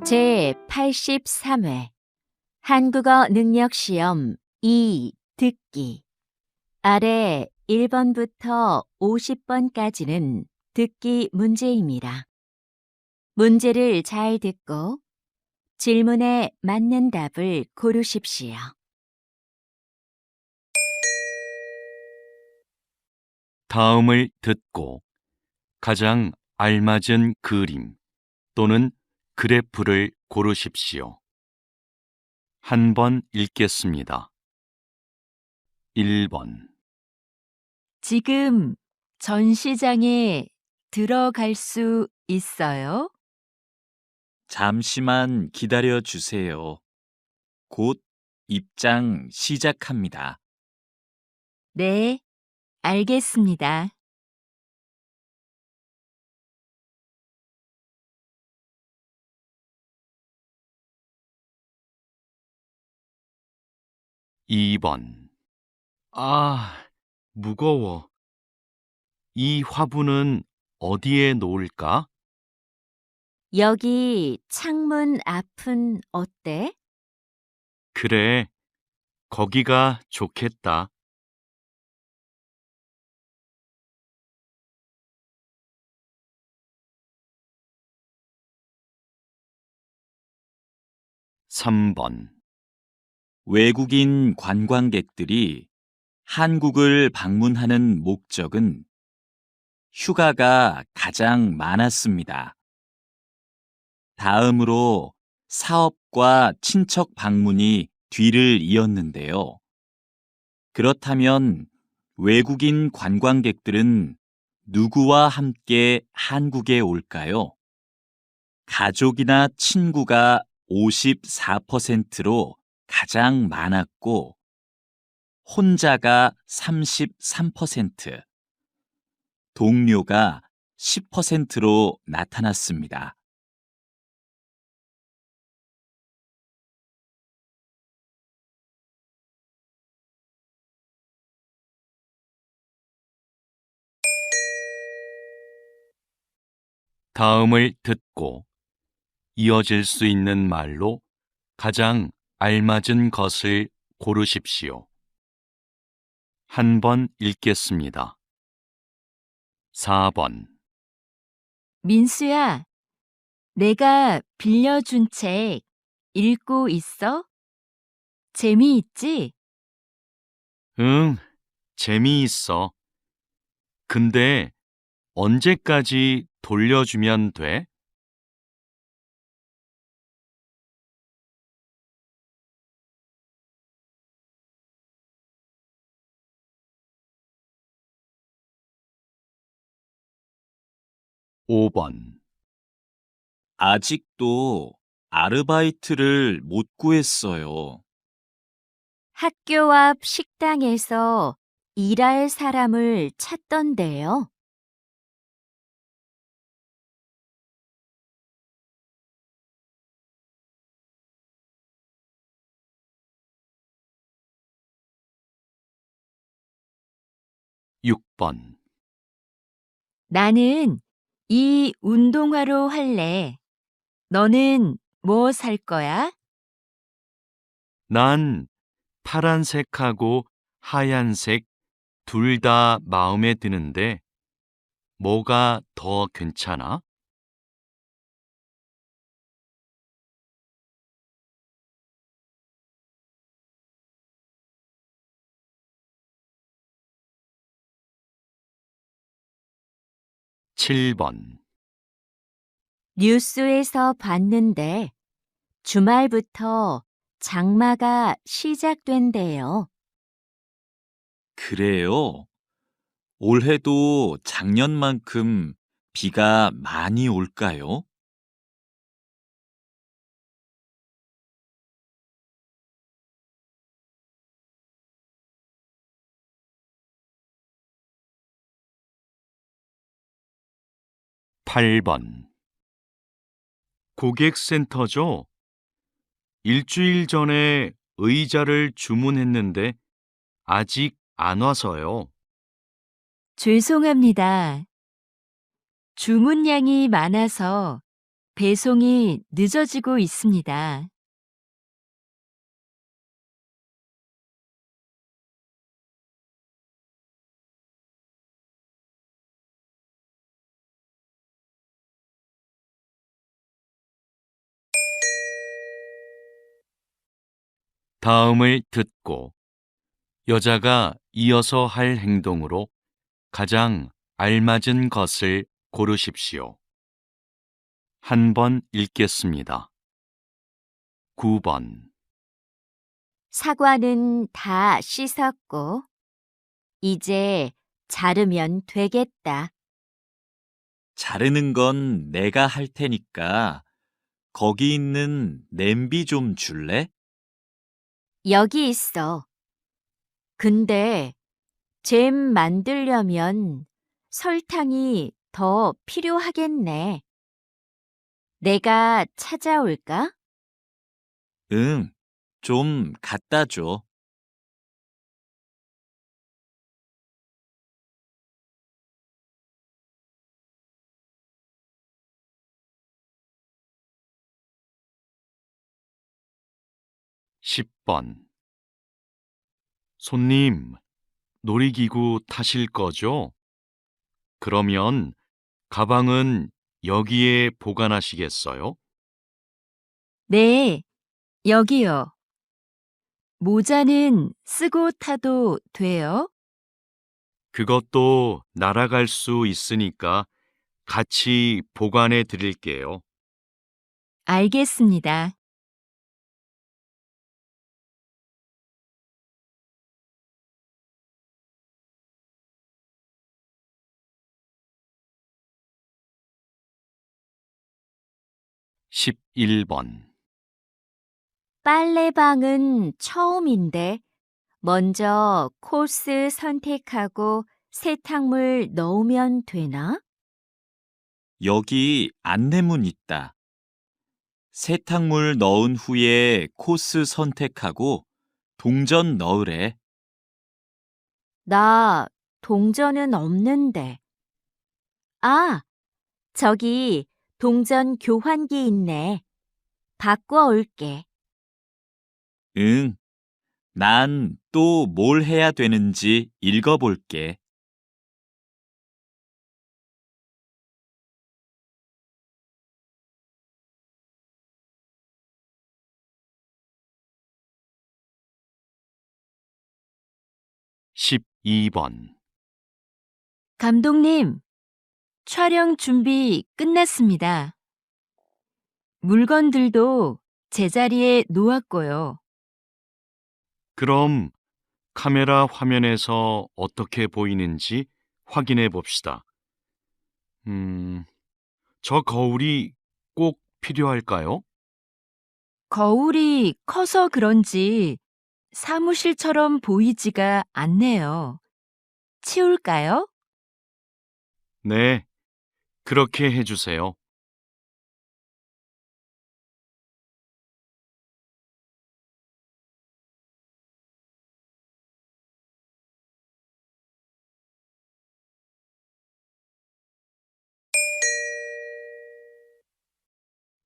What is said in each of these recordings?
제83회 한국어 능력시험 2 듣기 아래 1번부터 50번까지는 듣기 문제입니다. 문제를 잘 듣고 질문에 맞는 답을 고르십시오. 다음을 듣고 가장 알맞은 그림 또는 그래프를 고르십시오. 한 번 읽겠습니다. 1번 지금 전시장에 들어갈 수 있어요? 잠시만 기다려 주세요. 곧 입장 시작합니다. 네, 알겠습니다. 2번 무거워. 이 화분은 어디에 놓을까? 여기 창문 앞은 어때? 그래, 거기가 좋겠다. 3번 외국인 관광객들이 한국을 방문하는 목적은 휴가가 가장 많았습니다. 다음으로 사업과 친척 방문이 뒤를 이었는데요. 그렇다면 외국인 관광객들은 누구와 함께 한국에 올까요? 가족이나 친구가 54%로 가장 많았고, 혼자가 33%, 동료가 10%로 나타났습니다. 다음을 듣고 이어질 수 있는 말로 가장 알맞은 것을 고르십시오. 한 번 읽겠습니다. 4번 민수야, 내가 빌려준 책 읽고 있어? 재미있지? 응, 재미있어. 근데 언제까지 돌려주면 돼? 5번 아직도 아르바이트를 못 구했어요. 학교 앞 식당에서 일할 사람을 찾던데요. 6번 나는 이 운동화로 할래. 너는 뭐 살 거야? 난 파란색하고 하얀색 둘 다 마음에 드는데 뭐가 더 괜찮아? 7번 뉴스에서 봤는데 주말부터 장마가 시작된대요. 그래요? 올해도 작년만큼 비가 많이 올까요? 8번 고객센터죠? 일주일 전에 의자를 주문했는데 아직 안 와서요. 죄송합니다. 주문량이 많아서 배송이 늦어지고 있습니다. 다음을 듣고 여자가 이어서 할 행동으로 가장 알맞은 것을 고르십시오. 한 번 읽겠습니다. 9번. 사과는 다 씻었고, 이제 자르면 되겠다. 자르는 건 내가 할 테니까 거기 있는 냄비 좀 줄래? 여기 있어. 근데 잼 만들려면 설탕이 더 필요하겠네. 내가 찾아올까? 응, 좀 갖다 줘. 10번. 손님, 놀이기구 타실 거죠? 그러면 가방은 여기에 보관하시겠어요? 네, 여기요. 모자는 쓰고 타도 돼요? 그것도 날아갈 수 있으니까 같이 보관해 드릴게요. 알겠습니다. 십 11번. 빨래방은 처음인데 먼저 코스 선택하고 세탁물 넣으면 되나? 여기 안내문 있다. 세탁물 넣은 후에 코스 선택하고 동전 넣으래. 나 동전은 없는데. 아, 저기 동전 교환기 있네. 바꿔 올게. 응, 난 또 뭘 해야 되는지 읽어볼게. 12번. 감독님, 촬영 준비 끝났습니다. 물건들도 제자리에 놓았고요. 그럼 카메라 화면에서 어떻게 보이는지 확인해 봅시다. 저 거울이 꼭 필요할까요? 거울이 커서 그런지 사무실처럼 보이지가 않네요. 치울까요? 네, 그렇게 해주세요.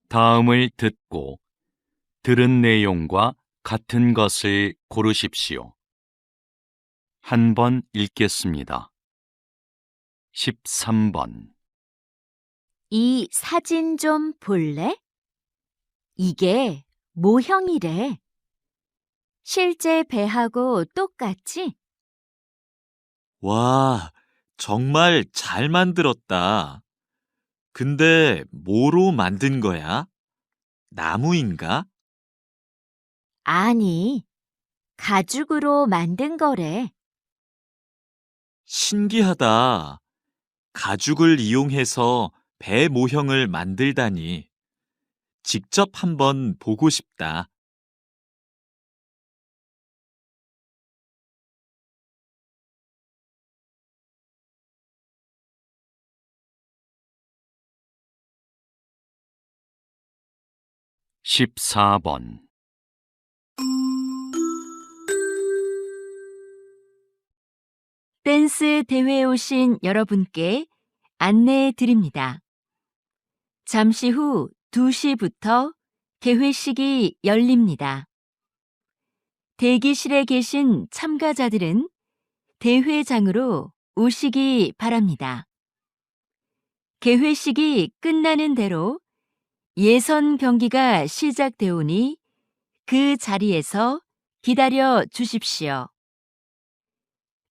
'다음을 듣고 들은 내용과 같은 것을 고르십시오. 한 번 읽겠습니다. 13번. 이 사진 좀 볼래? 이게 모형이래. 실제 배하고 똑같지? 와, 정말 잘 만들었다. 근데 뭐로 만든 거야? 나무인가? 아니, 가죽으로 만든 거래. 신기하다. 가죽을 이용해서 배 모형을 만들다니. 직접 한번 보고 싶다. 14번. 댄스 대회에 오신 여러분께 안내해 드립니다. 잠시 후 2시부터 개회식이 열립니다. 대기실에 계신 참가자들은 대회장으로 오시기 바랍니다. 개회식이 끝나는 대로 예선 경기가 시작되오니 그 자리에서 기다려 주십시오.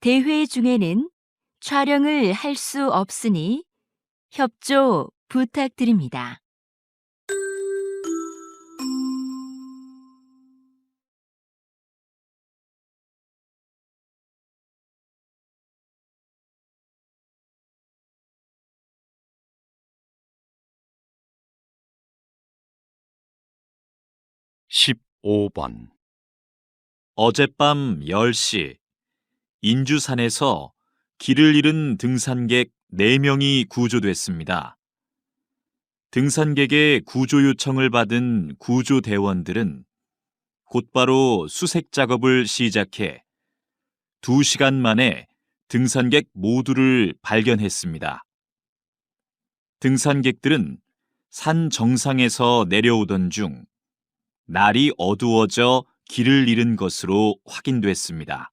대회 중에는 촬영을 할 수 없으니 협조 부탁드립니다. 십오 번 어젯밤 10시 인주산에서 길을 잃은 등산객 4명이 구조됐습니다. 등산객의 구조 요청을 받은 구조대원들은 곧바로 수색 작업을 시작해 2시간 만에 등산객 모두를 발견했습니다. 등산객들은 산 정상에서 내려오던 중 날이 어두워져 길을 잃은 것으로 확인됐습니다.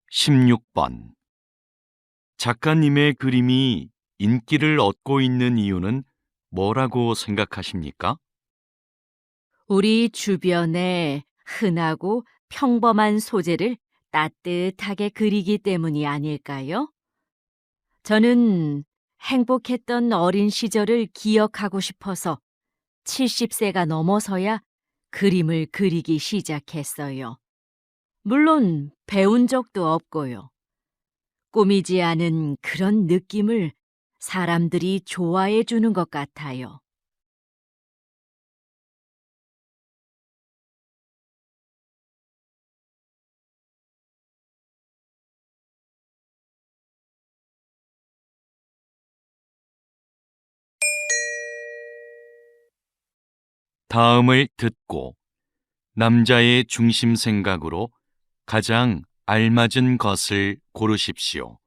십육 번 작가님의 그림이 인기를 얻고 있는 이유는 뭐라고 생각하십니까? 우리 주변에 흔하고 평범한 소재를 따뜻하게 그리기 때문이 아닐까요? 저는 행복했던 어린 시절을 기억하고 싶어서 70세가 넘어서야 그림을 그리기 시작했어요. 물론 배운 적도 없고요. 꾸미지 않은 그런 느낌을 사람들이 좋아해 주는 것 같아요. 다음을 듣고 남자의 중심 생각으로 가장 알맞은 것을 고르십시오.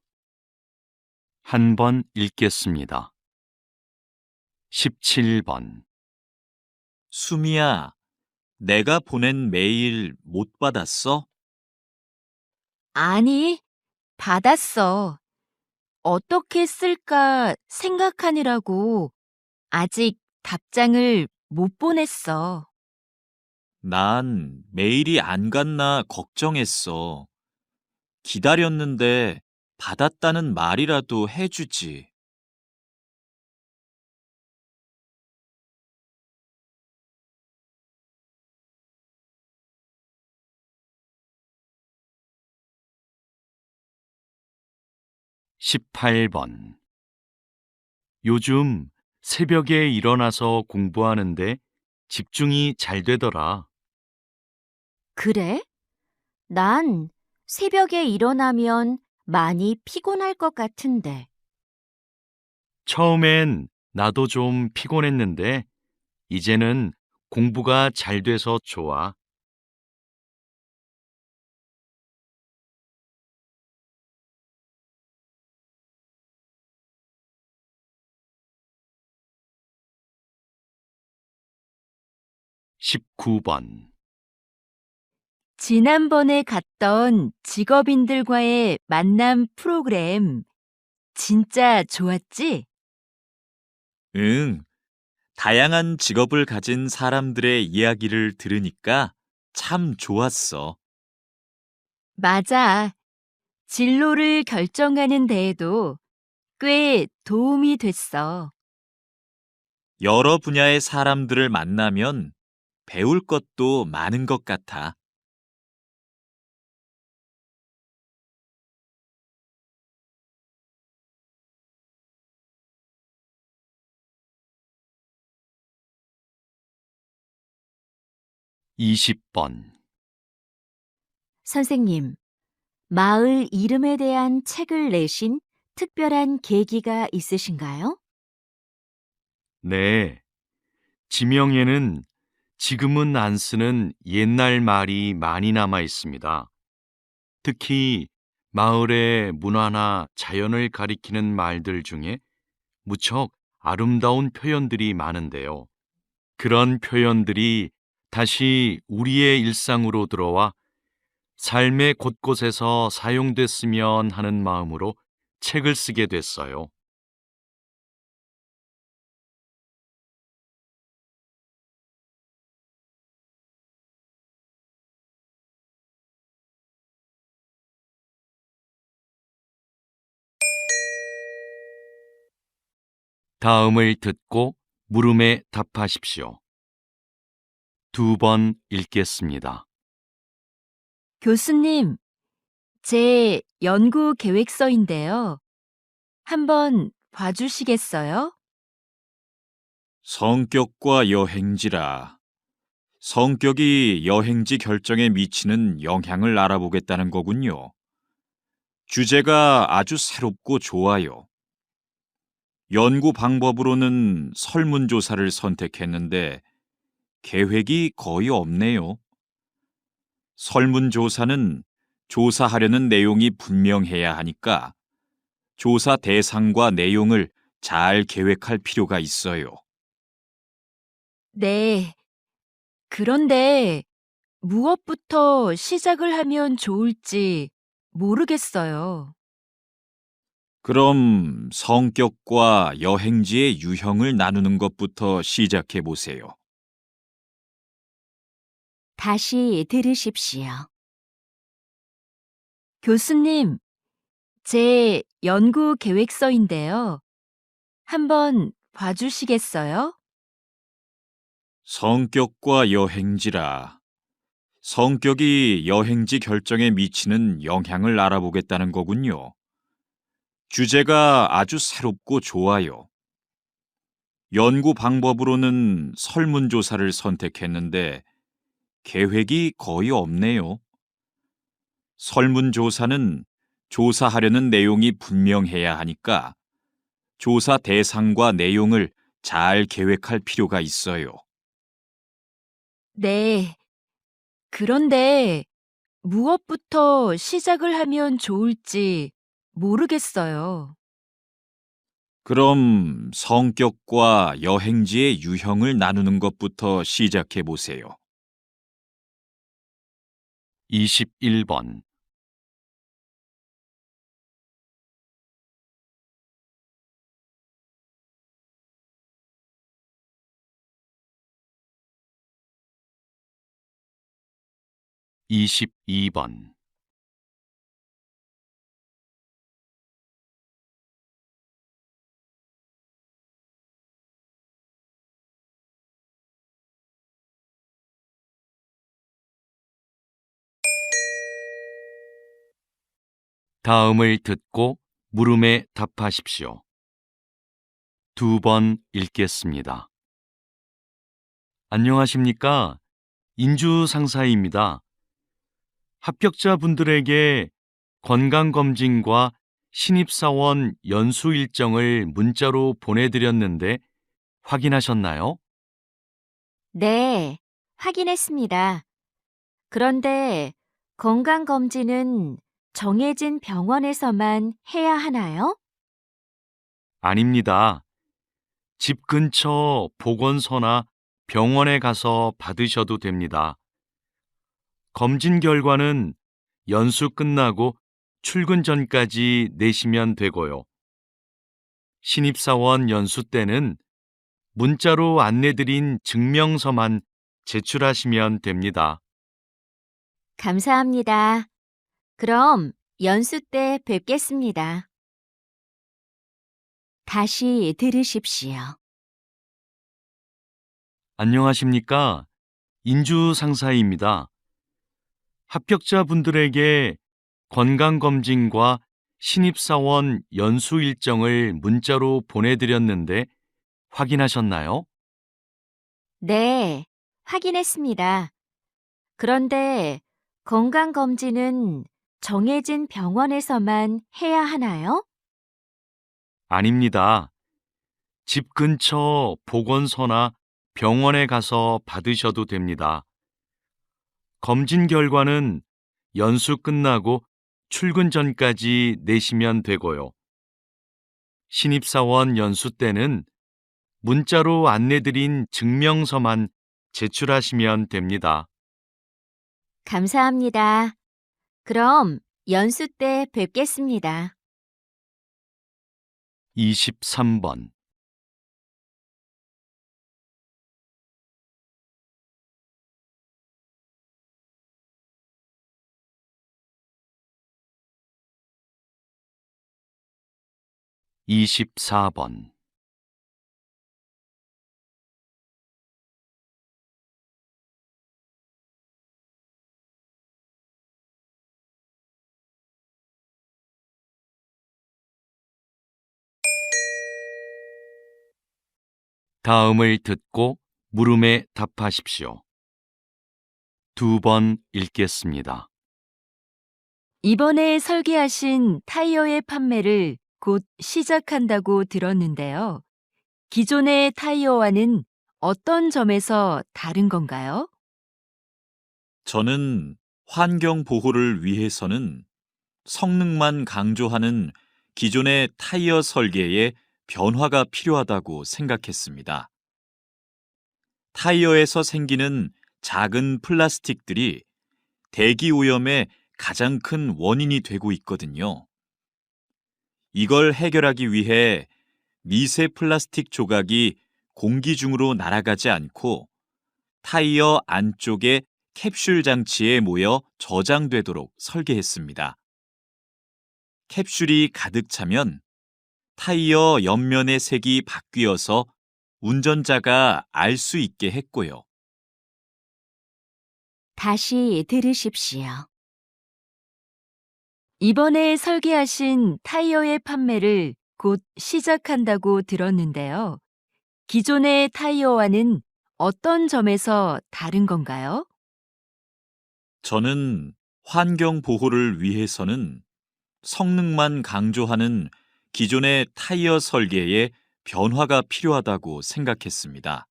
한 번 읽겠습니다. 17번 수미야, 내가 보낸 메일 못 받았어? 아니, 받았어. 어떻게 쓸까 생각하느라고 아직 답장을 못 보냈어. 난 메일이 안 갔나 걱정했어. 기다렸는데 받았다는 말이라도 해주지. 십팔 번 요즘 새벽에 일어나서 공부하는데 집중이 잘 되더라. 그래? 난 새벽에 일어나면 많이 피곤할 것 같은데. 처음엔 나도 좀 피곤했는데 이제는 공부가 잘 돼서 좋아. 십구 번 지난번에 갔던 직업인들과의 만남 프로그램 진짜 좋았지? 응, 다양한 직업을 가진 사람들의 이야기를 들으니까 참 좋았어. 맞아. 진로를 결정하는 데에도 꽤 도움이 됐어. 여러 분야의 사람들을 만나면 배울 것도 많은 것 같아. 이십 번 선생님, 마을 이름에 대한 책을 내신 특별한 계기가 있으신가요? 네, 지명에는 지금은 안 쓰는 옛날 말이 많이 남아 있습니다. 특히 마을의 문화나 자연을 가리키는 말들 중에 무척 아름다운 표현들이 많은데요. 그런 표현들이 다시 우리의 일상으로 들어와 삶의 곳곳에서 사용됐으면 하는 마음으로 책을 쓰게 됐어요. 다음을 듣고 물음에 답하십시오. 2번 읽겠습니다. 교수님, 제 연구 계획서인데요. 한번 봐주시겠어요? 성격과 여행지라. 성격이 여행지 결정에 미치는 영향을 알아보겠다는 거군요. 주제가 아주 새롭고 좋아요. 연구 방법으로는 설문조사를 선택했는데 계획이 거의 없네요. 설문조사는 조사하려는 내용이 분명해야 하니까 조사 대상과 내용을 잘 계획할 필요가 있어요. 네. 그런데 무엇부터 시작을 하면 좋을지 모르겠어요. 그럼 성격과 여행지의 유형을 나누는 것부터 시작해 보세요. 다시 들으십시오. 교수님, 제 연구 계획서인데요. 한번 봐주시겠어요? 성격과 여행지라. 성격이 여행지 결정에 미치는 영향을 알아보겠다는 거군요. 주제가 아주 새롭고 좋아요. 연구 방법으로는 설문조사를 선택했는데 계획이 거의 없네요. 설문조사는 조사하려는 내용이 분명해야 하니까 조사 대상과 내용을 잘 계획할 필요가 있어요. 네. 그런데 무엇부터 시작을 하면 좋을지 모르겠어요. 그럼 성격과 여행지의 유형을 나누는 것부터 시작해 보세요. 21번. 이십이 번. 다음을 듣고 물음에 답하십시오. 2번 읽겠습니다. 안녕하십니까? 인주 상사입니다. 합격자분들에게 건강검진과 신입사원 연수 일정을 문자로 보내드렸는데 확인하셨나요? 네, 확인했습니다. 그런데 건강검진은 정해진 병원에서만 해야 하나요? 아닙니다. 집 근처 보건소나 병원에 가서 받으셔도 됩니다. 검진 결과는 연수 끝나고 출근 전까지 내시면 되고요. 신입사원 연수 때는 문자로 안내드린 증명서만 제출하시면 됩니다. 감사합니다. 그럼 연수 때 뵙겠습니다. 다시 들으십시오. 안녕하십니까? 인주 상사입니다. 합격자분들에게 건강검진과 신입사원 연수 일정을 문자로 보내드렸는데 확인하셨나요? 네, 확인했습니다. 그런데 건강검진은 정해진 병원에서만 해야 하나요? 아닙니다. 집 근처 보건소나 병원에 가서 받으셔도 됩니다. 검진 결과는 연수 끝나고 출근 전까지 내시면 되고요. 신입사원 연수 때는 문자로 안내드린 증명서만 제출하시면 됩니다. 감사합니다. 그럼 연수 때 뵙겠습니다. 23번. 24번. '다음을 듣고 물음에 답하십시오. 2번 읽겠습니다. 이번에 설계하신 타이어의 판매를 곧 시작한다고 들었는데요. 기존의 타이어와는 어떤 점에서 다른 건가요? 저는 환경 보호를 위해서는 성능만 강조하는 기존의 타이어 설계에 변화가 필요하다고 생각했습니다. 타이어에서 생기는 작은 플라스틱들이 대기 오염의 가장 큰 원인이 되고 있거든요. 이걸 해결하기 위해 미세 플라스틱 조각이 공기 중으로 날아가지 않고 타이어 안쪽의 캡슐 장치에 모여 저장되도록 설계했습니다. 캡슐이 가득 차면 타이어 옆면의 색이 바뀌어서 운전자가 알 수 있게 했고요. 다시 들으십시오. 이번에 설계하신 타이어의 판매를 곧 시작한다고 들었는데요. 기존의 타이어와는 어떤 점에서 다른 건가요? 저는 환경 보호를 위해서는 성능만 강조하는 기존의 타이어 설계에 변화가 필요하다고 생각했습니다.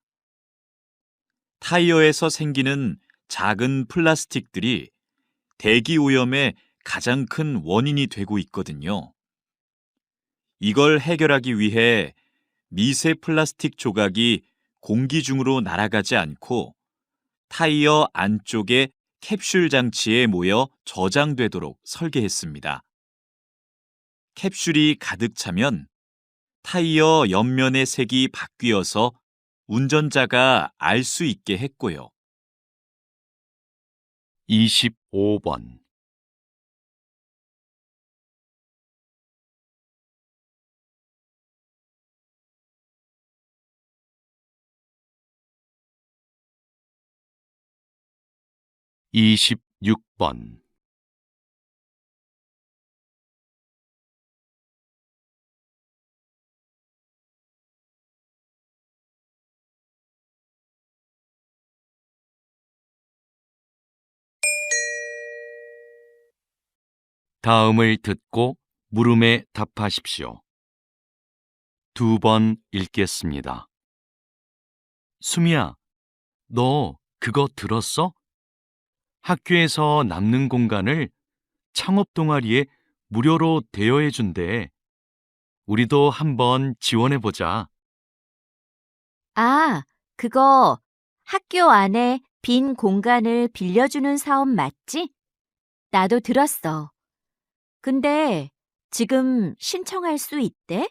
타이어에서 생기는 작은 플라스틱들이 대기 오염의 가장 큰 원인이 되고 있거든요. 이걸 해결하기 위해 미세 플라스틱 조각이 공기 중으로 날아가지 않고 타이어 안쪽의 캡슐 장치에 모여 저장되도록 설계했습니다. 캡슐이 가득 차면 타이어 옆면의 색이 바뀌어서 운전자가 알 수 있게 했고요. 25번. 26번. '다음을 듣고 물음에 답하십시오. 2번 읽겠습니다. 수미야, 너 그거 들었어? 학교에서 남는 공간을 창업 동아리에 무료로 대여해 준대. 우리도 한번 지원해 보자. 아, 그거 학교 안에 빈 공간을 빌려주는 사업 맞지? 나도 들었어. 근데 지금 신청할 수 있대?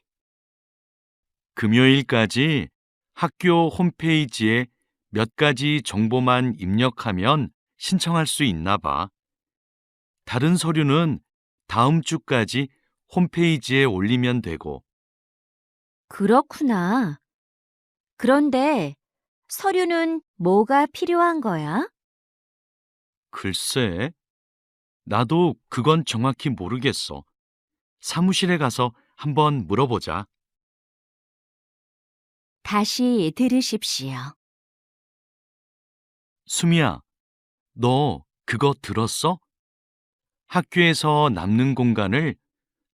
금요일까지 학교 홈페이지에 몇 가지 정보만 입력하면 신청할 수 있나 봐. 다른 서류는 다음 주까지 홈페이지에 올리면 되고. 그렇구나. 그런데 서류는 뭐가 필요한 거야? 글쎄, 나도 그건 정확히 모르겠어. 사무실에 가서 한번 물어보자. 다시 들으십시오. 수미야, 너 그거 들었어? 학교에서 남는 공간을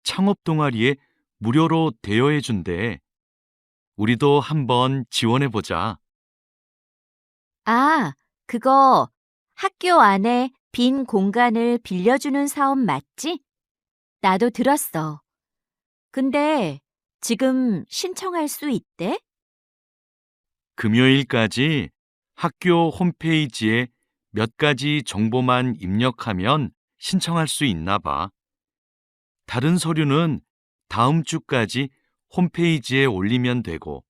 창업 동아리에 무료로 대여해 준대. 우리도 한번 지원해 보자. 아, 그거 학교 안에 빈 공간을 빌려주는 사업 맞지? 나도 들었어. 근데 지금 신청할 수 있대? 금요일까지 학교 홈페이지에 몇 가지 정보만 입력하면 신청할 수 있나 봐. 다른 서류는 다음 주까지 홈페이지에 올리면 되고,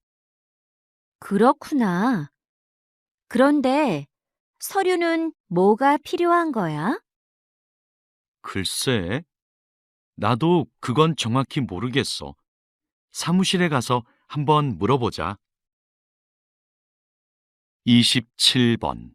그렇구나. 그런데 서류는 뭐가 필요한 거야? 글쎄, 나도 그건 정확히 모르겠어. 사무실에 가서 한번 물어보자. 27번.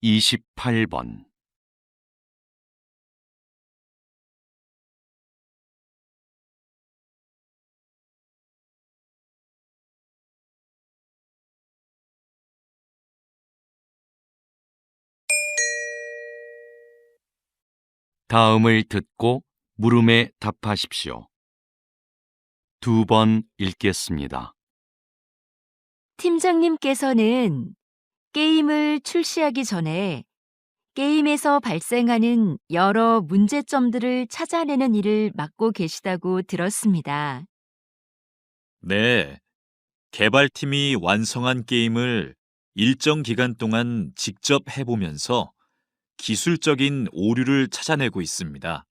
28번. '다음을 듣고 물음에 답하십시오. 2번 읽겠습니다. 팀장님께서는 게임을 출시하기 전에 게임에서 발생하는 여러 문제점들을 찾아내는 일을 맡고 계시다고 들었습니다. 네, 개발팀이 완성한 게임을 일정 기간 동안 직접 해보면서 기술적인 오류를 찾아내고 있습니다.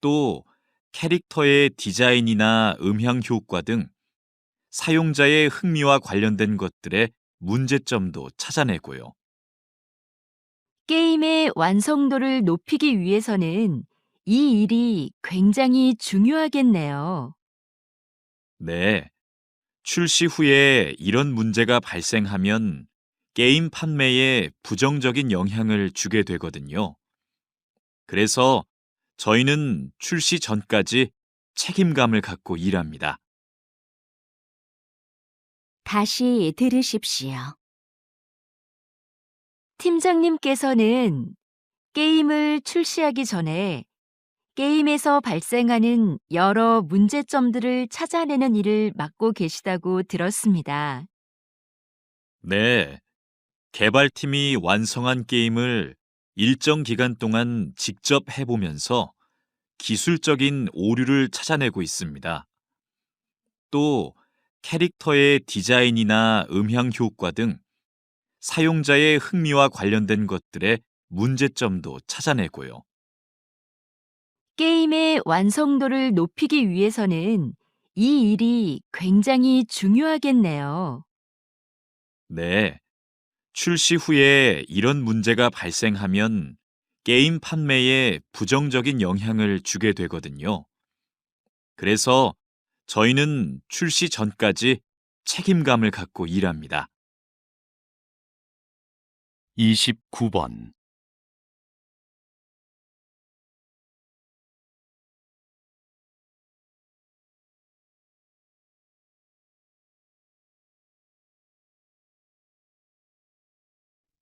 또 캐릭터의 디자인이나 음향 효과 등 사용자의 흥미와 관련된 것들의 문제점도 찾아내고요. 게임의 완성도를 높이기 위해서는 이 일이 굉장히 중요하겠네요. 네, 출시 후에 이런 문제가 발생하면 게임 판매에 부정적인 영향을 주게 되거든요. 그래서 저희는 출시 전까지 책임감을 갖고 일합니다. 다시 들으십시오. 팀장님께서는 게임을 출시하기 전에 게임에서 발생하는 여러 문제점들을 찾아내는 일을 맡고 계시다고 들었습니다. 네, 개발팀이 완성한 게임을 일정 기간 동안 직접 해보면서 기술적인 오류를 찾아내고 있습니다. 또 캐릭터의 디자인이나 음향 효과 등 사용자의 흥미와 관련된 것들의 문제점도 찾아내고요. 게임의 완성도를 높이기 위해서는 이 일이 굉장히 중요하겠네요. 네, 출시 후에 이런 문제가 발생하면 게임 판매에 부정적인 영향을 주게 되거든요. 그래서 저희는 출시 전까지 책임감을 갖고 일합니다. 29번.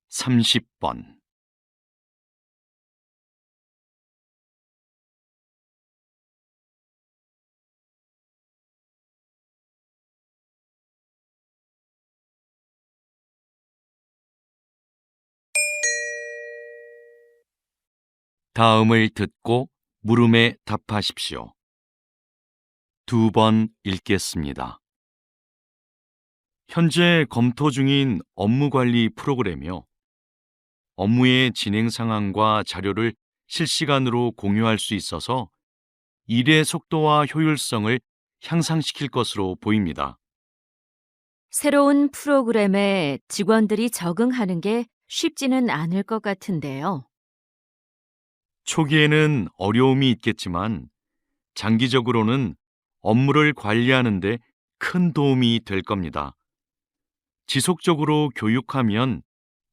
30번. '다음을 듣고 물음에 답하십시오. 2번 읽겠습니다. 현재 검토 중인 업무관리 프로그램이요. 업무의 진행 상황과 자료를 실시간으로 공유할 수 있어서 일의 속도와 효율성을 향상시킬 것으로 보입니다. 새로운 프로그램에 직원들이 적응하는 게 쉽지는 않을 것 같은데요. 초기에는 어려움이 있겠지만 장기적으로는 업무를 관리하는 데 큰 도움이 될 겁니다. 지속적으로 교육하면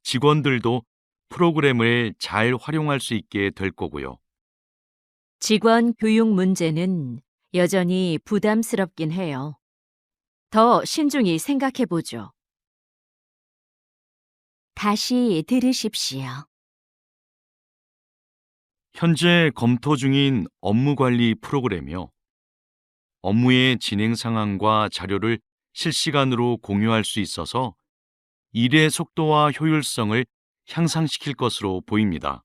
직원들도 프로그램을 잘 활용할 수 있게 될 거고요. 직원 교육 문제는 여전히 부담스럽긴 해요. 더 신중히 생각해 보죠. 다시 들으십시오. 현재 검토 중인 업무 관리 프로그램이요. 업무의 진행 상황과 자료를 실시간으로 공유할 수 있어서 일의 속도와 효율성을 향상시킬 것으로 보입니다.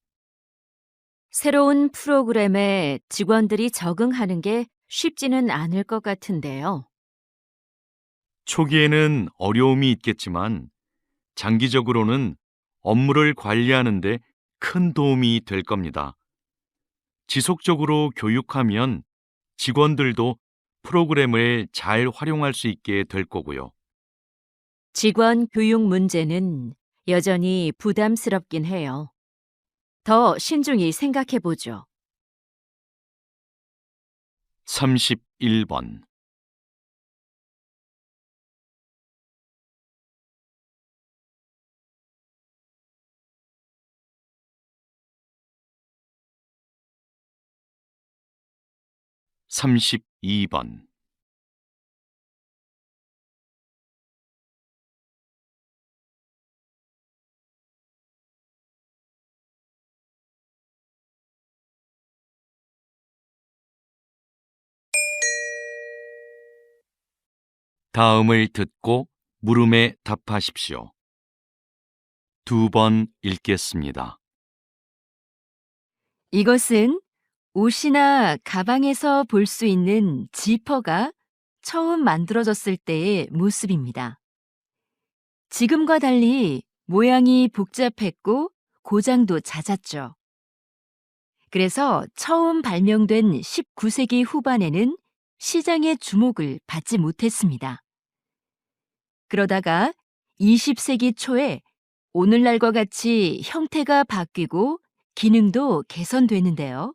새로운 프로그램에 직원들이 적응하는 게 쉽지는 않을 것 같은데요. 초기에는 어려움이 있겠지만 장기적으로는 업무를 관리하는 데 큰 도움이 될 겁니다. 지속적으로 교육하면 직원들도 프로그램을 잘 활용할 수 있게 될 거고요. 직원 교육 문제는 여전히 부담스럽긴 해요. 더 신중히 생각해 보죠. 31번. 32번. '다음을 듣고 물음에 답하십시오. 2번 읽겠습니다. 이것은 옷이나 가방에서 볼 수 있는 지퍼가 처음 만들어졌을 때의 모습입니다. 지금과 달리 모양이 복잡했고 고장도 잦았죠. 그래서 처음 발명된 19세기 후반에는 시장의 주목을 받지 못했습니다. 그러다가 20세기 초에 오늘날과 같이 형태가 바뀌고 기능도 개선되는데요.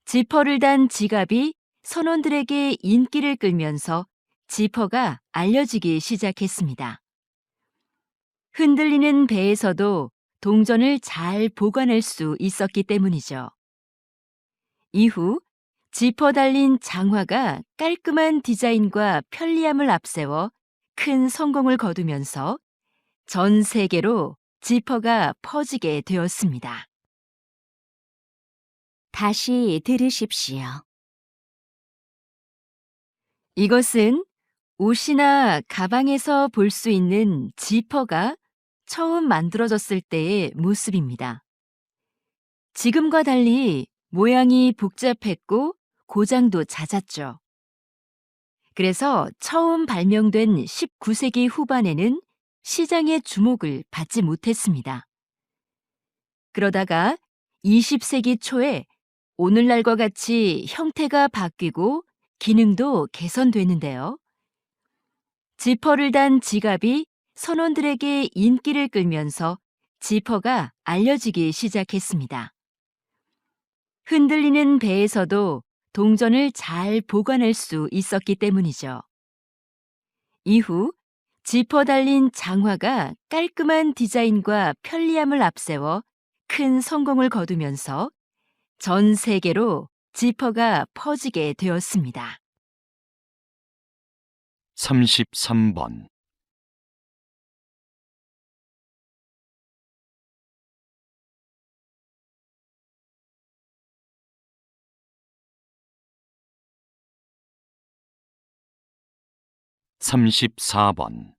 지퍼를 단 지갑이 선원들에게 인기를 끌면서 지퍼가 알려지기 시작했습니다. 흔들리는 배에서도 동전을 잘 보관할 수 있었기 때문이죠. 이후 지퍼 달린 장화가 깔끔한 디자인과 편리함을 앞세워 큰 성공을 거두면서 전 세계로 지퍼가 퍼지게 되었습니다. 다시 들으십시오. 이것은 옷이나 가방에서 볼 수 있는 지퍼가 처음 만들어졌을 때의 모습입니다. 지금과 달리 모양이 복잡했고 고장도 잦았죠. 그래서 처음 발명된 19세기 후반에는 시장의 주목을 받지 못했습니다. 그러다가 20세기 초에 오늘날과 같이 형태가 바뀌고 기능도 개선되는데요. 지퍼를 단 지갑이 선원들에게 인기를 끌면서 지퍼가 알려지기 시작했습니다. 흔들리는 배에서도 동전을 잘 보관할 수 있었기 때문이죠. 이후 지퍼 달린 장화가 깔끔한 디자인과 편리함을 앞세워 큰 성공을 거두면서 전 세계로 지퍼가 퍼지게 되었습니다. 33번. 34번.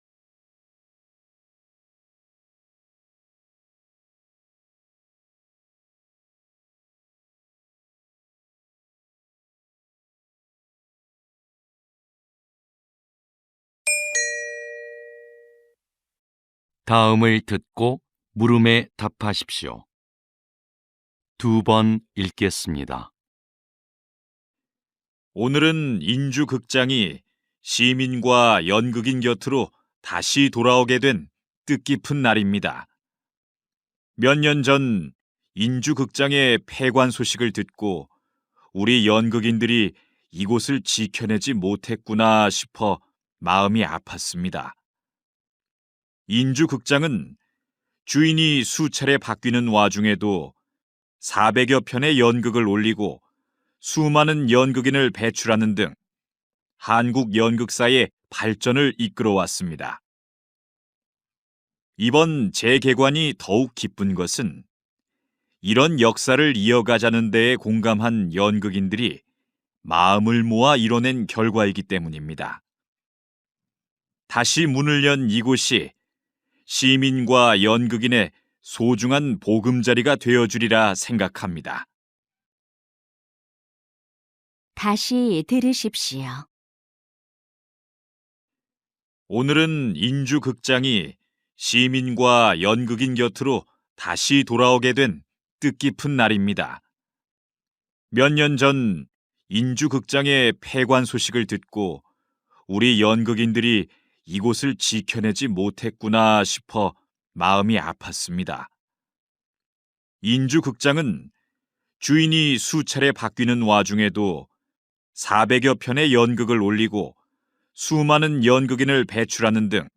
'다음을 듣고 물음에 답하십시오. 2번 읽겠습니다. 오늘은 인주극장이 시민과 연극인 곁으로 다시 돌아오게 된 뜻깊은 날입니다. 몇 년 전 인주극장의 폐관 소식을 듣고 우리 연극인들이 이곳을 지켜내지 못했구나 싶어 마음이 아팠습니다. 인주극장은 주인이 수차례 바뀌는 와중에도 400여 편의 연극을 올리고 수많은 연극인을 배출하는 등 한국 연극사의 발전을 이끌어왔습니다. 이번 재개관이 더욱 기쁜 것은 이런 역사를 이어가자는 데에 공감한 연극인들이 마음을 모아 이뤄낸 결과이기 때문입니다. 다시 문을 연 이곳이 시민과 연극인의 소중한 보금자리가 되어주리라 생각합니다. 다시 들으십시오. 오늘은 인주극장이 시민과 연극인 곁으로 다시 돌아오게 된 뜻깊은 날입니다. 몇 년 전 인주극장의 폐관 소식을 듣고 우리 연극인들이 이곳을 지켜내지 못했구나 싶어 마음이 아팠습니다. 인주극장은 주인이 수차례 바뀌는 와중에도 400여 편의 연극을 올리고 수많은 연극인을 배출하는 등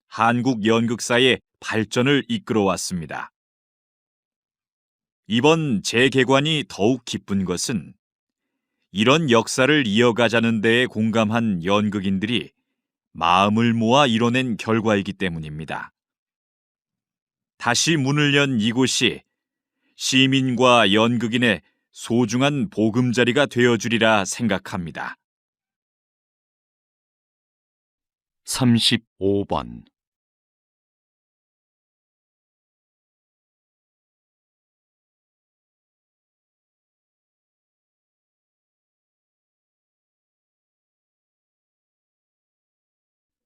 한국 연극사의 발전을 이끌어왔습니다. 이번 재개관이 더욱 기쁜 것은 이런 역사를 이어가자는 데에 공감한 연극인들이 마음을 모아 이뤄낸 결과이기 때문입니다. 다시 문을 연 이곳이 시민과 연극인의 소중한 보금자리가 되어주리라 생각합니다. 35번.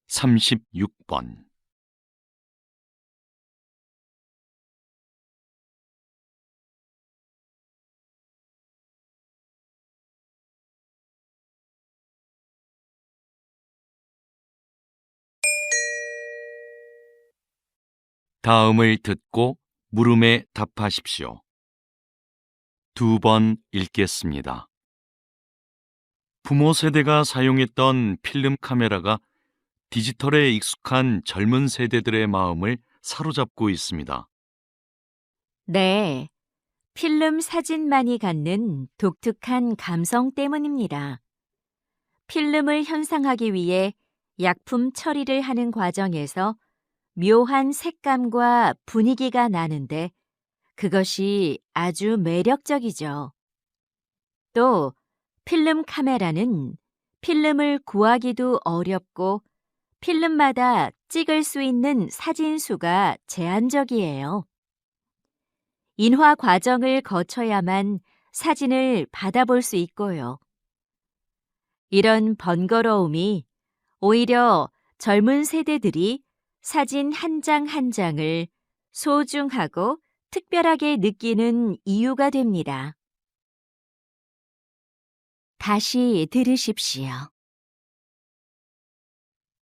36번. '다음을 듣고 물음에 답하십시오. 2번 읽겠습니다. 부모 세대가 사용했던 필름 카메라가 디지털에 익숙한 젊은 세대들의 마음을 사로잡고 있습니다. 네, 필름 사진만이 갖는 독특한 감성 때문입니다. 필름을 현상하기 위해 약품 처리를 하는 과정에서 묘한 색감과 분위기가 나는데 그것이 아주 매력적이죠. 또 필름 카메라는 필름을 구하기도 어렵고 필름마다 찍을 수 있는 사진 수가 제한적이에요. 인화 과정을 거쳐야만 사진을 받아볼 수 있고요. 이런 번거로움이 오히려 젊은 세대들이 사진 한 장 한 장을 소중하고 특별하게 느끼는 이유가 됩니다. 다시 들으십시오.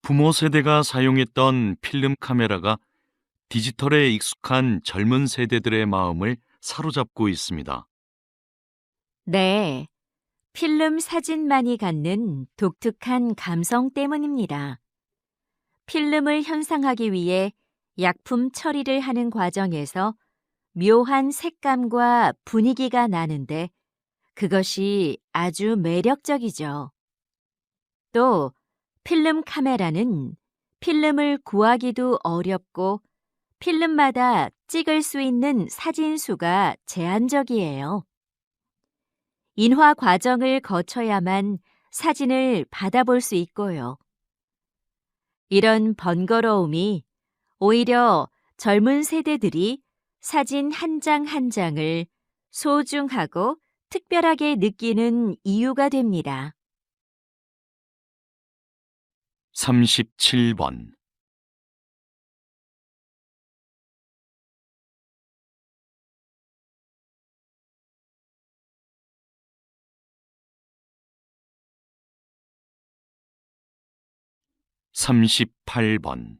부모 세대가 사용했던 필름 카메라가 디지털에 익숙한 젊은 세대들의 마음을 사로잡고 있습니다. 네, 필름 사진만이 갖는 독특한 감성 때문입니다. 필름을 현상하기 위해 약품 처리를 하는 과정에서 묘한 색감과 분위기가 나는데 그것이 아주 매력적이죠. 또 필름 카메라는 필름을 구하기도 어렵고 필름마다 찍을 수 있는 사진 수가 제한적이에요. 인화 과정을 거쳐야만 사진을 받아볼 수 있고요. 이런 번거로움이 오히려 젊은 세대들이 사진 한 장 한 장을 소중하고 특별하게 느끼는 이유가 됩니다. 37번. 38번.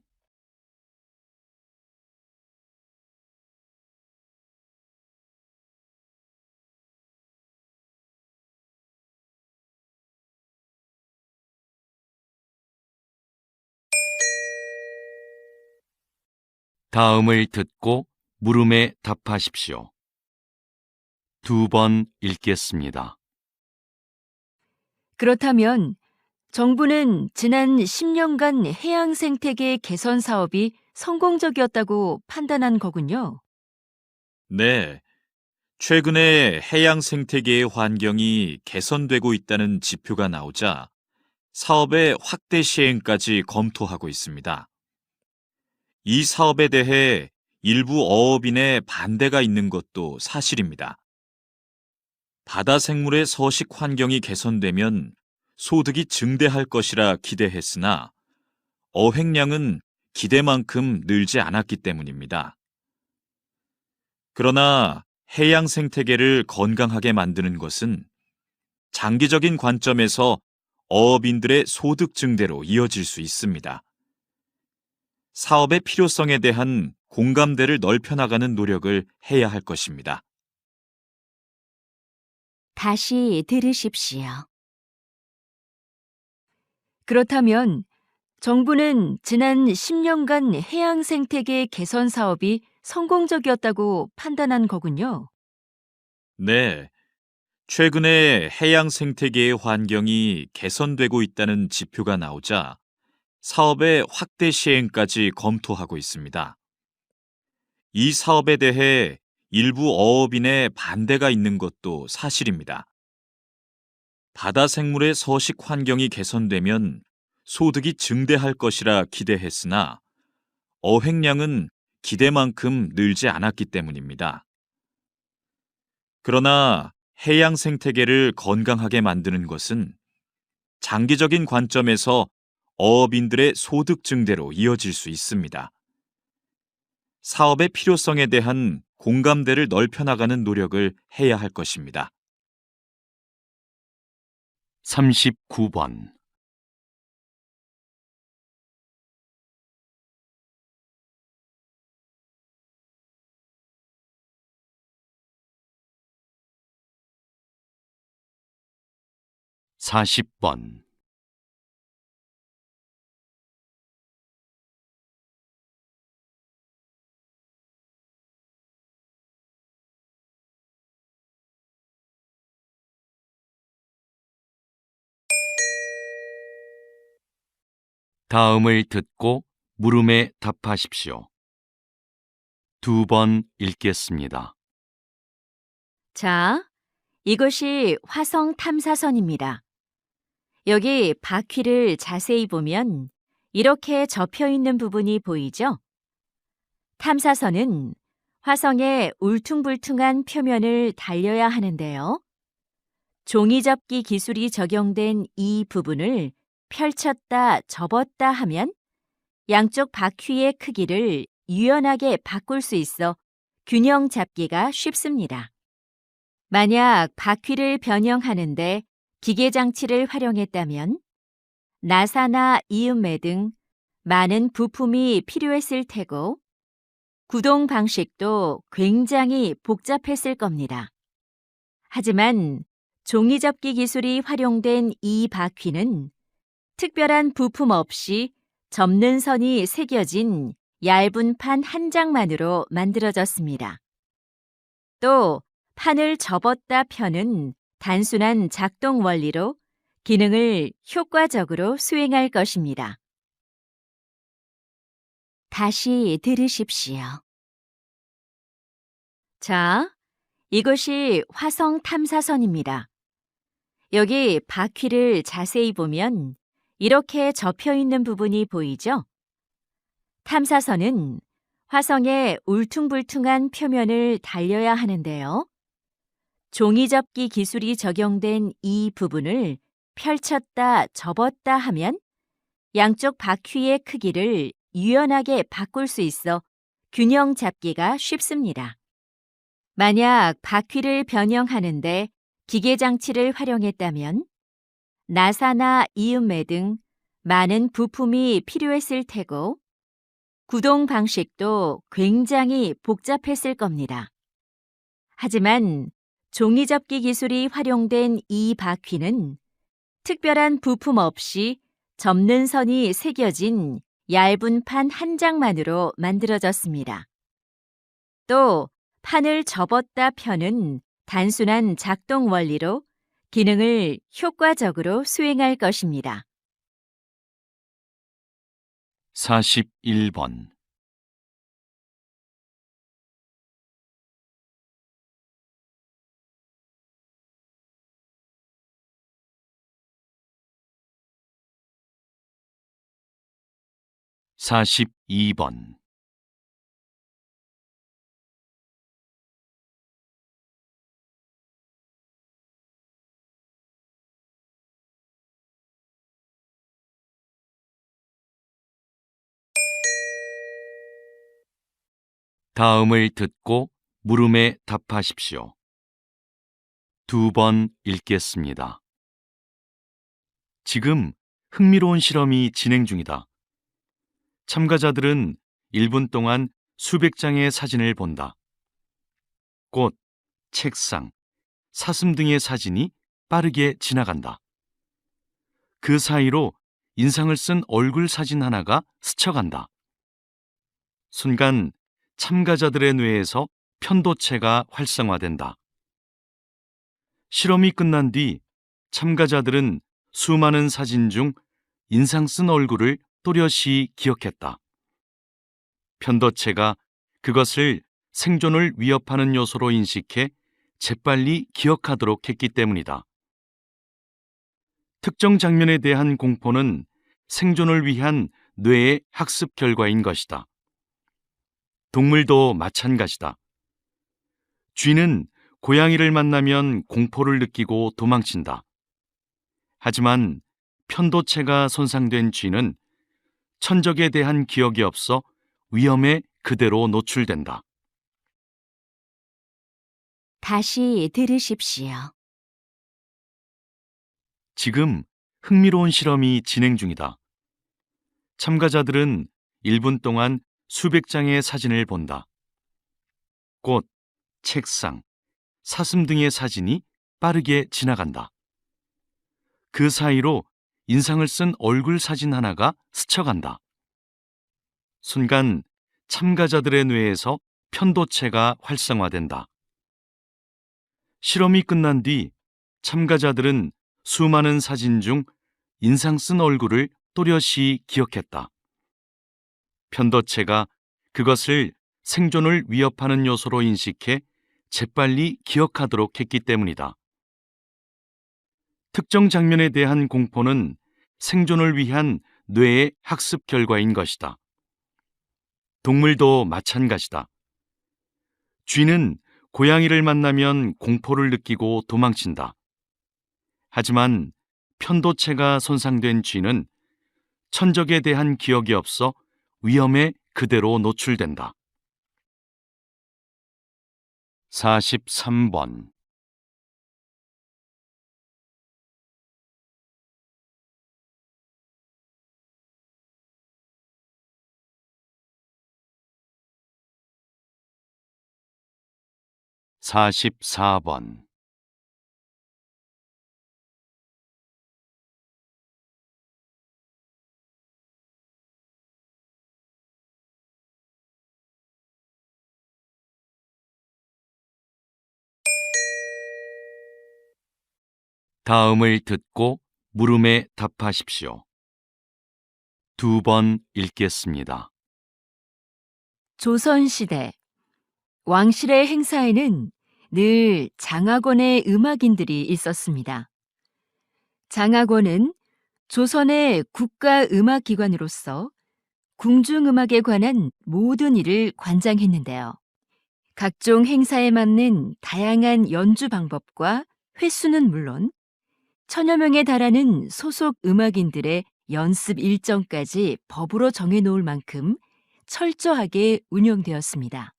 '다음을 듣고 물음에 답하십시오. 2번 읽겠습니다. 그렇다면 정부는 지난 10년간 해양 생태계 개선 사업이 성공적이었다고 판단한 거군요. 네, 최근에 해양 생태계의 환경이 개선되고 있다는 지표가 나오자 사업의 확대 시행까지 검토하고 있습니다. 이 사업에 대해 일부 어업인의 반대가 있는 것도 사실입니다. 바다 생물의 서식 환경이 개선되면 소득이 증대할 것이라 기대했으나 어획량은 기대만큼 늘지 않았기 때문입니다. 그러나 해양 생태계를 건강하게 만드는 것은 장기적인 관점에서 어업인들의 소득 증대로 이어질 수 있습니다. 사업의 필요성에 대한 공감대를 넓혀 나가는 노력을 해야 할 것입니다. 다시 들으십시오. 그렇다면 정부는 지난 10년간 해양 생태계 개선 사업이 성공적이었다고 판단한 거군요. 네, 최근에 해양 생태계의 환경이 개선되고 있다는 지표가 나오자 사업의 확대 시행까지 검토하고 있습니다. 이 사업에 대해 일부 어업인의 반대가 있는 것도 사실입니다. 바다 생물의 서식 환경이 개선되면 소득이 증대할 것이라 기대했으나 어획량은 기대만큼 늘지 않았기 때문입니다. 그러나 해양 생태계를 건강하게 만드는 것은 장기적인 관점에서 어업인들의 소득 증대로 이어질 수 있습니다. 사업의 필요성에 대한 공감대를 넓혀 나가는 노력을 해야 할 것입니다. 39번. 40번. 다음을 듣고 물음에 답하십시오. 2번 읽겠습니다. 자, 이것이 화성 탐사선입니다. 여기 바퀴를 자세히 보면 이렇게 접혀 있는 부분이 보이죠? 탐사선은 화성의 울퉁불퉁한 표면을 달려야 하는데요. 종이접기 기술이 적용된 이 부분을 펼쳤다 접었다 하면 양쪽 바퀴의 크기를 유연하게 바꿀 수 있어 균형 잡기가 쉽습니다. 만약 바퀴를 변형하는데 기계 장치를 활용했다면 나사나 이음매 등 많은 부품이 필요했을 테고 구동 방식도 굉장히 복잡했을 겁니다. 하지만 종이접기 기술이 활용된 이 바퀴는 특별한 부품 없이 접는 선이 새겨진 얇은 판 한 장만으로 만들어졌습니다. 또 판을 접었다 펴는 단순한 작동 원리로 기능을 효과적으로 수행할 것입니다. 다시 들으십시오. 자, 이것이 화성 탐사선입니다. 여기 바퀴를 자세히 보면 이렇게 접혀 있는 부분이 보이죠? 탐사선은 화성의 울퉁불퉁한 표면을 달려야 하는데요. 종이접기 기술이 적용된 이 부분을 펼쳤다 접었다 하면 양쪽 바퀴의 크기를 유연하게 바꿀 수 있어 균형 잡기가 쉽습니다. 만약 바퀴를 변형하는데 기계 장치를 활용했다면 나사나 이음매 등 많은 부품이 필요했을 테고 구동 방식도 굉장히 복잡했을 겁니다. 하지만 종이접기 기술이 활용된 이 바퀴는 특별한 부품 없이 접는 선이 새겨진 얇은 판 한 장만으로 만들어졌습니다. 또 판을 접었다 펴는 단순한 작동 원리로 기능을 효과적으로 수행할 것입니다. 41번. 42번. 다음을 듣고 물음에 답하십시오. 2번 읽겠습니다. 지금 흥미로운 실험이 진행 중이다. 참가자들은 1분 동안 수백 장의 사진을 본다. 꽃, 책상, 사슴 등의 사진이 빠르게 지나간다. 그 사이로 인상을 쓴 얼굴 사진 하나가 스쳐간다. 순간 참가자들의 뇌에서 편도체가 활성화된다. 실험이 끝난 뒤 참가자들은 수많은 사진 중 인상 쓴 얼굴을 또렷이 기억했다. 편도체가 그것을 생존을 위협하는 요소로 인식해 재빨리 기억하도록 했기 때문이다. 특정 장면에 대한 공포는 생존을 위한 뇌의 학습 결과인 것이다. 동물도 마찬가지다. 쥐는 고양이를 만나면 공포를 느끼고 도망친다. 하지만 편도체가 손상된 쥐는 천적에 대한 기억이 없어 위험에 그대로 노출된다. 다시 들으십시오. 지금 흥미로운 실험이 진행 중이다. 참가자들은 1분 동안 수백 장의 사진을 본다. 꽃, 책상, 사슴 등의 사진이 빠르게 지나간다. 그 사이로 인상을 쓴 얼굴 사진 하나가 스쳐간다. 순간 참가자들의 뇌에서 편도체가 활성화된다. 실험이 끝난 뒤 참가자들은 수많은 사진 중 인상 쓴 얼굴을 또렷이 기억했다. 편도체가 그것을 생존을 위협하는 요소로 인식해 재빨리 기억하도록 했기 때문이다. 특정 장면에 대한 공포는 생존을 위한 뇌의 학습 결과인 것이다. 동물도 마찬가지다. 쥐는 고양이를 만나면 공포를 느끼고 도망친다. 하지만 편도체가 손상된 쥐는 천적에 대한 기억이 없어 위험에 그대로 노출된다. 43번. 사십사 번. 다음을 듣고 물음에 답하십시오. 2번 읽겠습니다. 조선시대 왕실의 행사에는 늘 장학원의 음악인들이 있었습니다. 장학원은 조선의 국가음악기관으로서 궁중음악에 관한 모든 일을 관장했는데요. 각종 행사에 맞는 다양한 연주 방법과 횟수는 물론 천여 명에 달하는 소속 음악인들의 연습 일정까지 법으로 정해놓을 만큼 철저하게 운영되었습니다.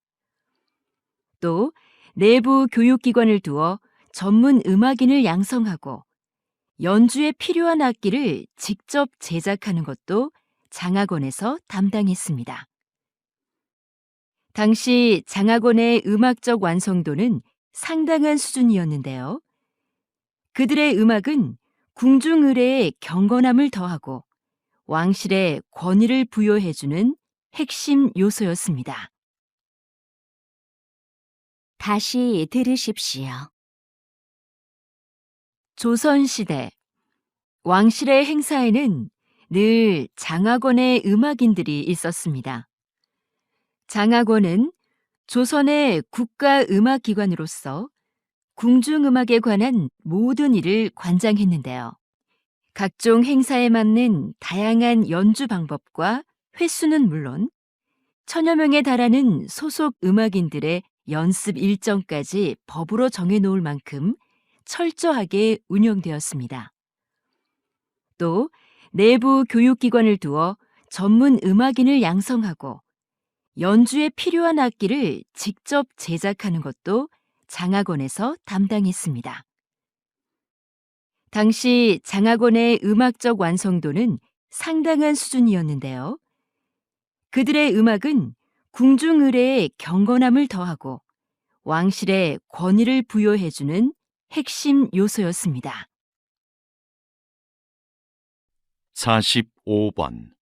또 내부 교육기관을 두어 전문 음악인을 양성하고 연주에 필요한 악기를 직접 제작하는 것도 장학원에서 담당했습니다. 당시 장학원의 음악적 완성도는 상당한 수준이었는데요. 그들의 음악은 궁중 의례의 경건함을 더하고 왕실의 권위를 부여해주는 핵심 요소였습니다. 다시 들으십시오. 조선시대 왕실의 행사에는 늘 장학원의 음악인들이 있었습니다. 장학원은 조선의 국가음악기관으로서 궁중음악에 관한 모든 일을 관장했는데요. 각종 행사에 맞는 다양한 연주 방법과 횟수는 물론 천여 명에 달하는 소속 음악인들의 연습 일정까지 법으로 정해놓을 만큼 철저하게 운영되었습니다. 또 내부 교육기관을 두어 전문 음악인을 양성하고 연주에 필요한 악기를 직접 제작하는 것도 장악원에서 담당했습니다. 당시 장악원의 음악적 완성도는 상당한 수준이었는데요. 그들의 음악은 궁중의례의 경건함을 더하고 왕실의 권위를 부여해주는 핵심 요소였습니다. 45번.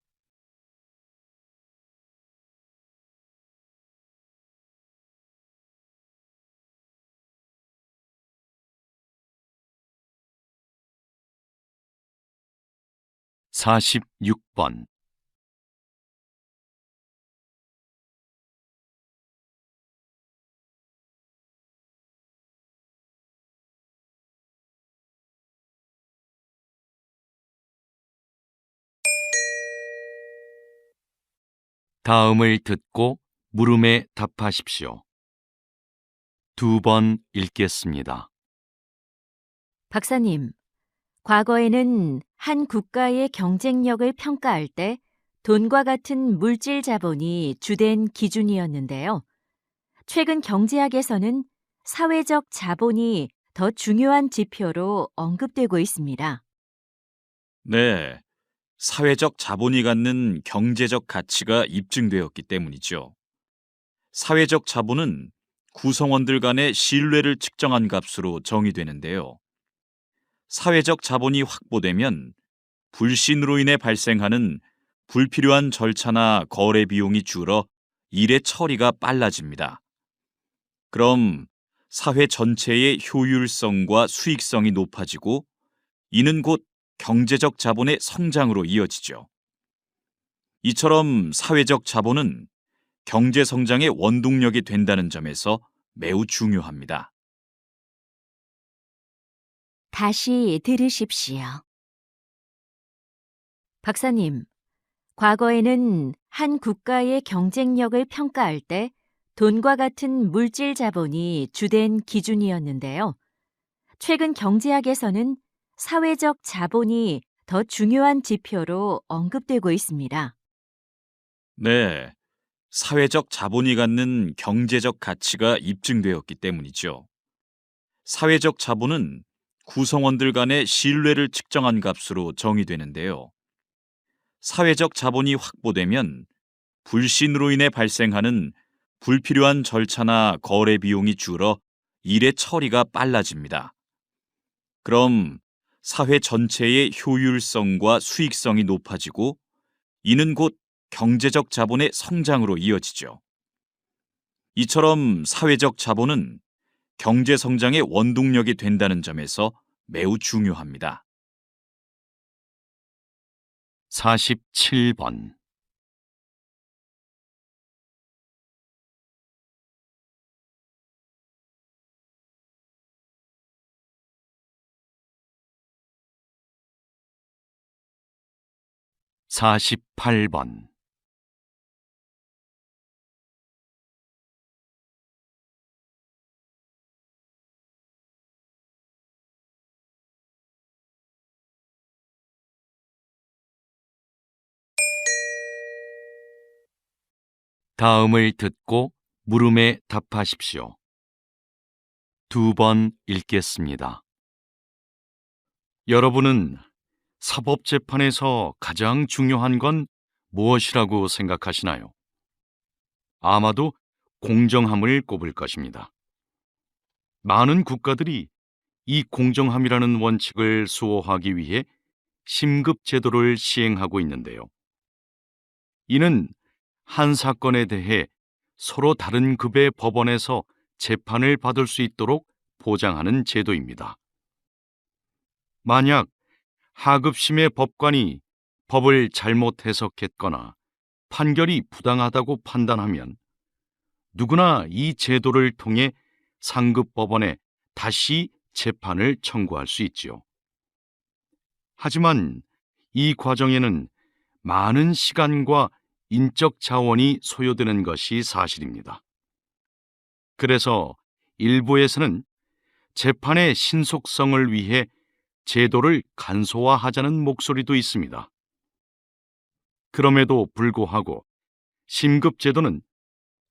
사십육 번. 다음을 듣고 물음에 답하십시오. 2번 읽겠습니다. 박사님, 과거에는 한 국가의 경쟁력을 평가할 때 돈과 같은 물질 자본이 주된 기준이었는데요. 최근 경제학에서는 사회적 자본이 더 중요한 지표로 언급되고 있습니다. 네, 사회적 자본이 갖는 경제적 가치가 입증되었기 때문이죠. 사회적 자본은 구성원들 간의 신뢰를 측정한 값으로 정의되는데요. 사회적 자본이 확보되면 불신으로 인해 발생하는 불필요한 절차나 거래 비용이 줄어 일의 처리가 빨라집니다. 그럼 사회 전체의 효율성과 수익성이 높아지고 이는 곧 경제적 자본의 성장으로 이어지죠. 이처럼 사회적 자본은 경제 성장의 원동력이 된다는 점에서 매우 중요합니다. 다시 들으십시오. 박사님, 과거에는 한 국가의 경쟁력을 평가할 때 돈과 같은 물질 자본이 주된 기준이었는데요. 최근 경제학에서는 사회적 자본이 더 중요한 지표로 언급되고 있습니다. 네, 사회적 자본이 갖는 경제적 가치가 입증되었기 때문이죠. 사회적 자본은 구성원들 간의 신뢰를 측정한 값으로 정의되는데요. 사회적 자본이 확보되면 불신으로 인해 발생하는 불필요한 절차나 거래 비용이 줄어 일의 처리가 빨라집니다. 그럼 사회 전체의 효율성과 수익성이 높아지고 이는 곧 경제적 자본의 성장으로 이어지죠. 이처럼 사회적 자본은 경제 성장의 원동력이 된다는 점에서 매우 중요합니다. 47번. 사십팔 번. 다음을 듣고 물음에 답하십시오. 2번 읽겠습니다. 여러분은 사법재판에서 가장 중요한 건 무엇이라고 생각하시나요? 아마도 공정함을 꼽을 것입니다. 많은 국가들이 이 공정함이라는 원칙을 수호하기 위해 심급 제도를 시행하고 있는데요. 이는 한 사건에 대해 서로 다른 급의 법원에서 재판을 받을 수 있도록 보장하는 제도입니다. 만약 하급심의 법관이 법을 잘못 해석했거나 판결이 부당하다고 판단하면 누구나 이 제도를 통해 상급 법원에 다시 재판을 청구할 수 있지요. 하지만 이 과정에는 많은 시간과 인적 자원이 소요되는 것이 사실입니다. 그래서 일부에서는 재판의 신속성을 위해 제도를 간소화하자는 목소리도 있습니다. 그럼에도 불구하고 심급제도는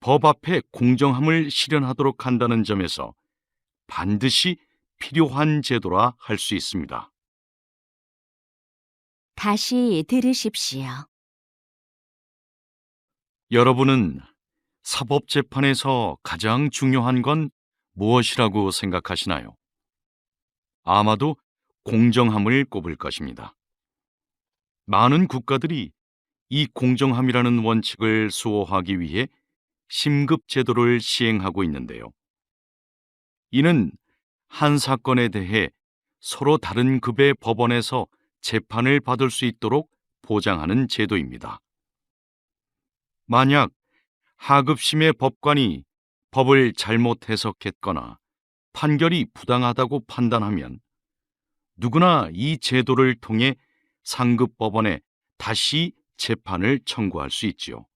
법 앞에 공정함을 실현하도록 한다는 점에서 반드시 필요한 제도라 할 수 있습니다. 다시 들으십시오. 여러분은 사법재판에서 가장 중요한 건 무엇이라고 생각하시나요? 아마도 공정함을 꼽을 것입니다. 많은 국가들이 이 공정함이라는 원칙을 수호하기 위해 심급제도를 시행하고 있는데요. 이는 한 사건에 대해 서로 다른 급의 법원에서 재판을 받을 수 있도록 보장하는 제도입니다. 만약 하급심의 법관이 법을 잘못 해석했거나 판결이 부당하다고 판단하면 누구나 이 제도를 통해 상급 법원에 다시 재판을 청구할 수 있지요.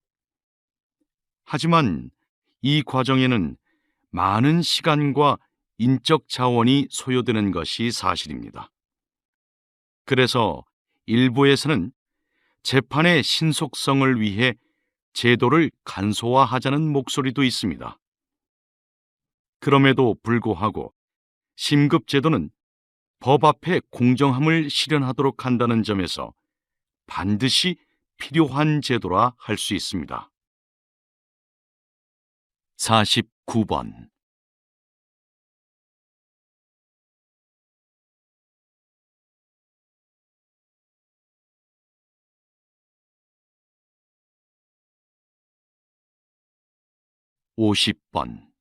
하지만 이 과정에는 많은 시간과 인적 자원이 소요되는 것이 사실입니다. 그래서 일부에서는 재판의 신속성을 위해 제도를 간소화하자는 목소리도 있습니다. 그럼에도 불구하고 심급제도는 법 앞에 공정함을 실현하도록 한다는 점에서 반드시 필요한 제도라 할 수 있습니다. 49번. (50번)